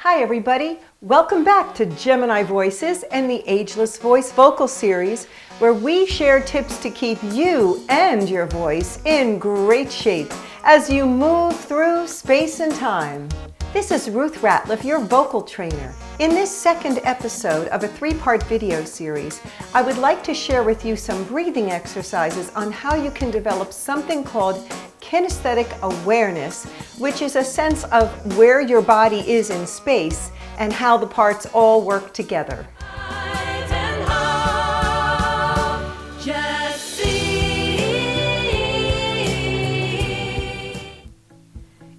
Hi everybody, welcome back to Gemini Voices and the Ageless Voice Vocal Series, where we share tips to keep you and your voice in great shape as you move through space and time. This is Ruth Ratliff, your vocal trainer. In this second episode of a three-part video series, I would like to share with you some breathing exercises on how you can develop something called kinesthetic awareness, which is a sense of where your body is in space and how the parts all work together.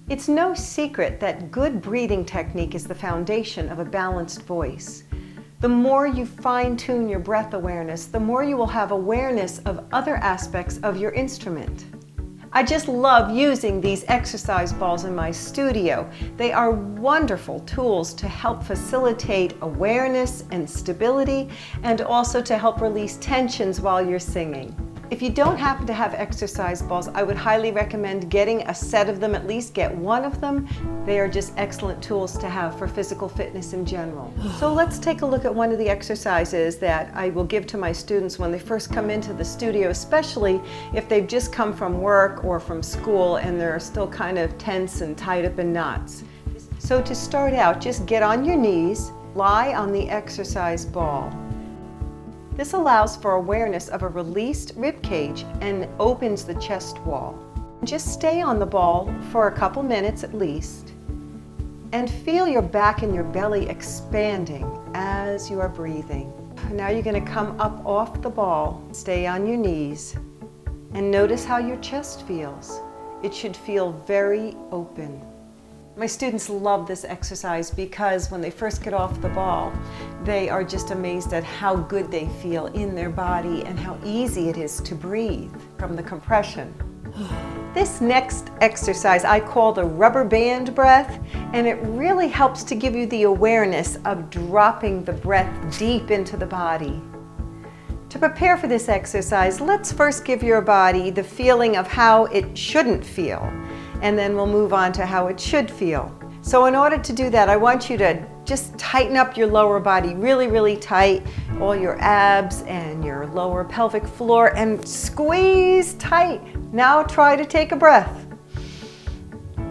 It's no secret that good breathing technique is the foundation of a balanced voice. The more you fine-tune your breath awareness, the more you will have awareness of other aspects of your instrument. I just love using these exercise balls in my studio. They are wonderful tools to help facilitate awareness and stability, and also to help release tensions while you're singing. If you don't happen to have exercise balls, I would highly recommend getting a set of them, at least get one of them. They are just excellent tools to have for physical fitness in general. So let's take a look at one of the exercises that I will give to my students when they first come into the studio, especially if they've just come from work or from school and they're still kind of tense and tied up in knots. So to start out, just get on your knees, lie on the exercise ball. This allows for awareness of a released rib cage and opens the chest wall. Just stay on the ball for a couple minutes at least and feel your back and your belly expanding as you are breathing. Now you're going to come up off the ball, stay on your knees, and notice how your chest feels. It should feel very open. My students love this exercise because when they first get off the ball, they are just amazed at how good they feel in their body and how easy it is to breathe from the compression. This next exercise I call the rubber band breath, and it really helps to give you the awareness of dropping the breath deep into the body. To prepare for this exercise, let's first give your body the feeling of how it shouldn't feel, and then we'll move on to how it should feel. So in order to do that, I want you to just tighten up your lower body really, really tight, all your abs and your lower pelvic floor, and squeeze tight. Now try to take a breath.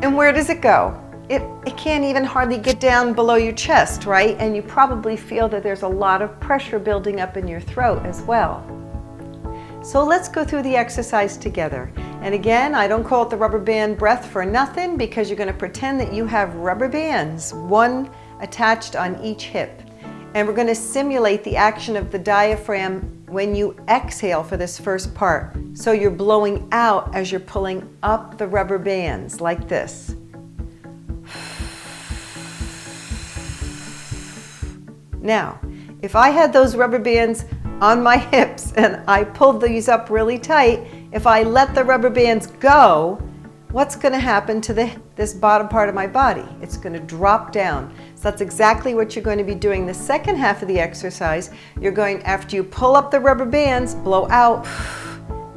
And where does it go? It can't even hardly get down below your chest, right? And you probably feel that there's a lot of pressure building up in your throat as well. So let's go through the exercise together. And again, I don't call it the rubber band breath for nothing, because you're going to pretend that you have rubber bands, one attached on each hip. And we're going to simulate the action of the diaphragm when you exhale for this first part. So you're blowing out as you're pulling up the rubber bands like this. Now, if I had those rubber bands on my hips and I pulled these up really tight, if I let the rubber bands go, what's going to happen to this bottom part of my body? It's going to drop down. So that's exactly what you're going to be doing the second half of the exercise. You're going, after you pull up the rubber bands, blow out,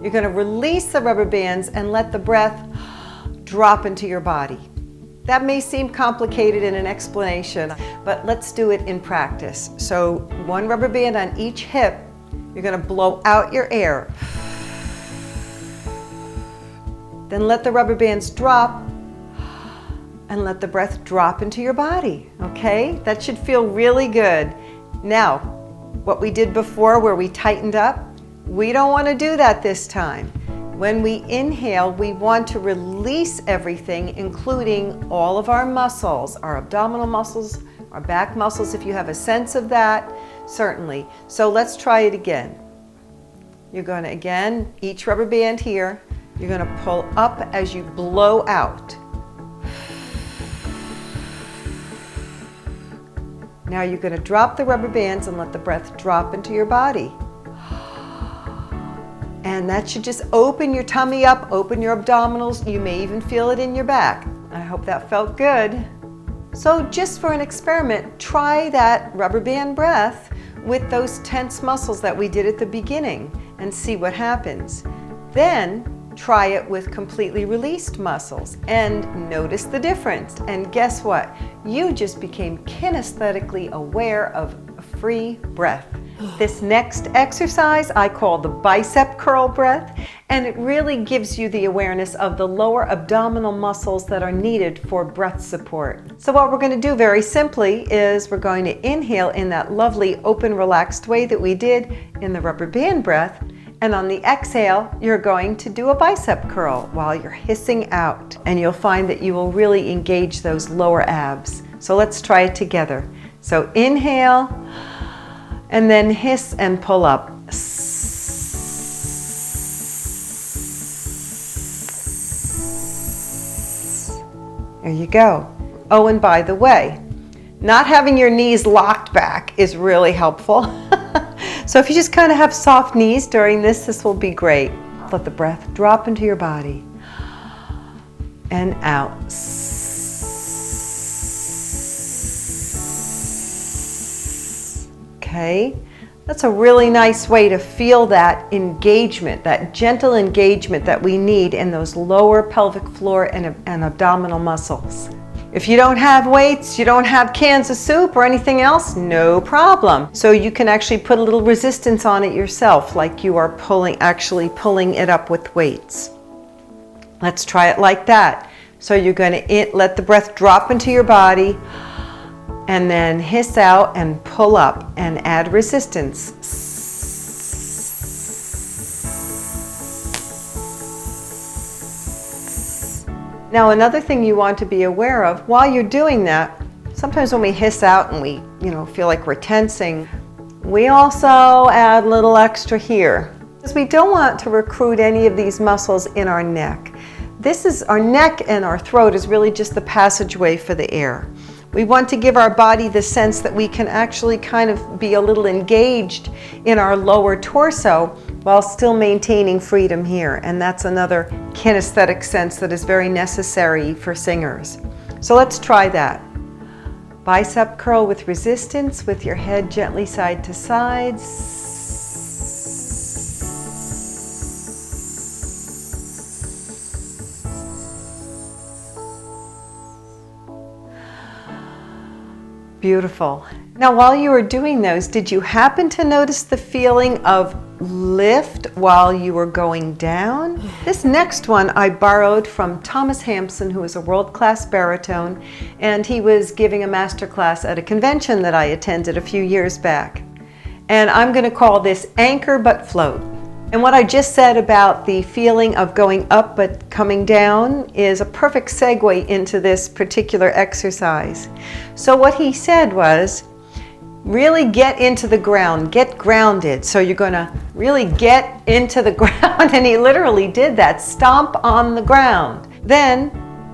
you're going to release the rubber bands and let the breath drop into your body. That may seem complicated in an explanation, but let's do it in practice. So one rubber band on each hip, you're going to blow out your air. Then let the rubber bands drop and let the breath drop into your body, okay? That should feel really good. Now, what we did before where we tightened up, we don't want to do that this time. When we inhale, we want to release everything, including all of our muscles, our abdominal muscles, our back muscles, if you have a sense of that, certainly. So let's try it again. You're going to, again, each rubber band here, you're going to pull up as you blow out. Now you're going to drop the rubber bands and let the breath drop into your body. And that should just open your tummy up, open your abdominals. You may even feel it in your back. I hope that felt good. So just for an experiment, try that rubber band breath with those tense muscles that we did at the beginning and see what happens. Then Try it with completely released muscles and notice the difference. And guess what? You just became kinesthetically aware of a free breath. This next exercise I call the bicep curl breath, and it really gives you the awareness of the lower abdominal muscles that are needed for breath support. So what we're going to do very simply is we're going to inhale in that lovely open, relaxed way that we did in the rubber band breath, and on the exhale you're going to do a bicep curl while you're hissing out, and you'll find that you will really engage those lower abs. So let's try it together. So inhale, and then hiss and pull up. There you go. Oh, and by the way, not having your knees locked back is really helpful. So if you just kind of have soft knees during this will be great. Let the breath drop into your body and out. Okay, that's a really nice way to feel that engagement, that gentle engagement that we need in those lower pelvic floor and abdominal muscles. If you don't have weights, you don't have cans of soup or anything else, no problem. So you can actually put a little resistance on it yourself, like you are actually pulling it up with weights. Let's try it like that. So you're going to let the breath drop into your body, and then hiss out and pull up and add resistance. Now another thing you want to be aware of while you're doing that, sometimes when we hiss out and we feel like we're tensing, we also add a little extra here, because we don't want to recruit any of these muscles in our neck. Our neck and our throat is really just the passageway for the air. We want to give our body the sense that we can actually kind of be a little engaged in our lower torso while still maintaining freedom here. And that's another kinesthetic sense that is very necessary for singers. So let's try that. Bicep curl with resistance, with your head gently side to side. Beautiful. Now while you were doing those, did you happen to notice the feeling of lift while you were going down? This next one I borrowed from Thomas Hampson, who is a world-class baritone, and he was giving a master class at a convention that I attended a few years back. And I'm going to call this anchor but float. And what I just said about the feeling of going up but coming down is a perfect segue into this particular exercise. So what he said was, really get into the ground, get grounded. So you're going to really get into the ground, and he literally did that, stomp on the ground. Then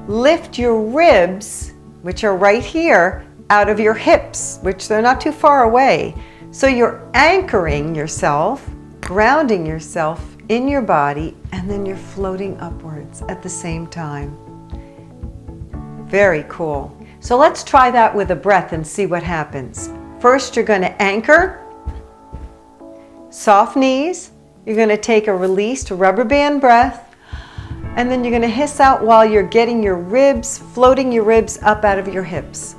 lift your ribs, which are right here, out of your hips, which they're not too far away. So you're anchoring yourself, grounding yourself in your body, and then you're floating upwards at the same time. Very cool. So let's try that with a breath and see what happens. First, you're going to anchor, soft knees. You're going to take a released rubber band breath, and then you're going to hiss out while you're getting your ribs, floating your ribs up out of your hips.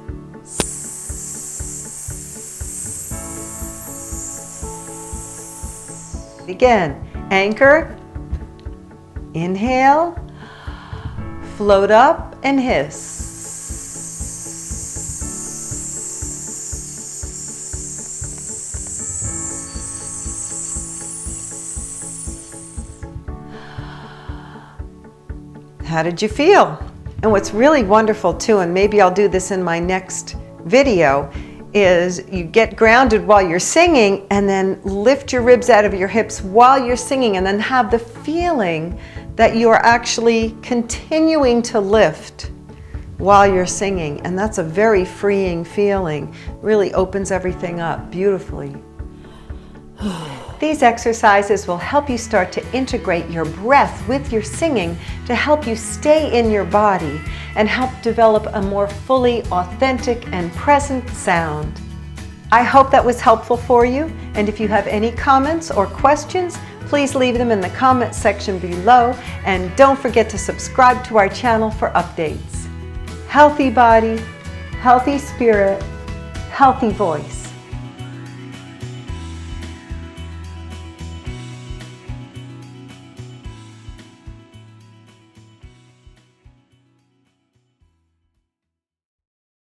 Again, anchor, inhale, float up and hiss. How did you feel? And what's really wonderful too, and maybe I'll do this in my next video, is you get grounded while you're singing, and then lift your ribs out of your hips while you're singing, and then have the feeling that you are actually continuing to lift while you're singing. And that's a very freeing feeling. Really opens everything up beautifully. These exercises will help you start to integrate your breath with your singing to help you stay in your body and help develop a more fully authentic and present sound. I hope that was helpful for you, and if you have any comments or questions, Please leave them in the comment section below, and don't forget to subscribe to our channel for updates. Healthy body, healthy spirit, healthy voice.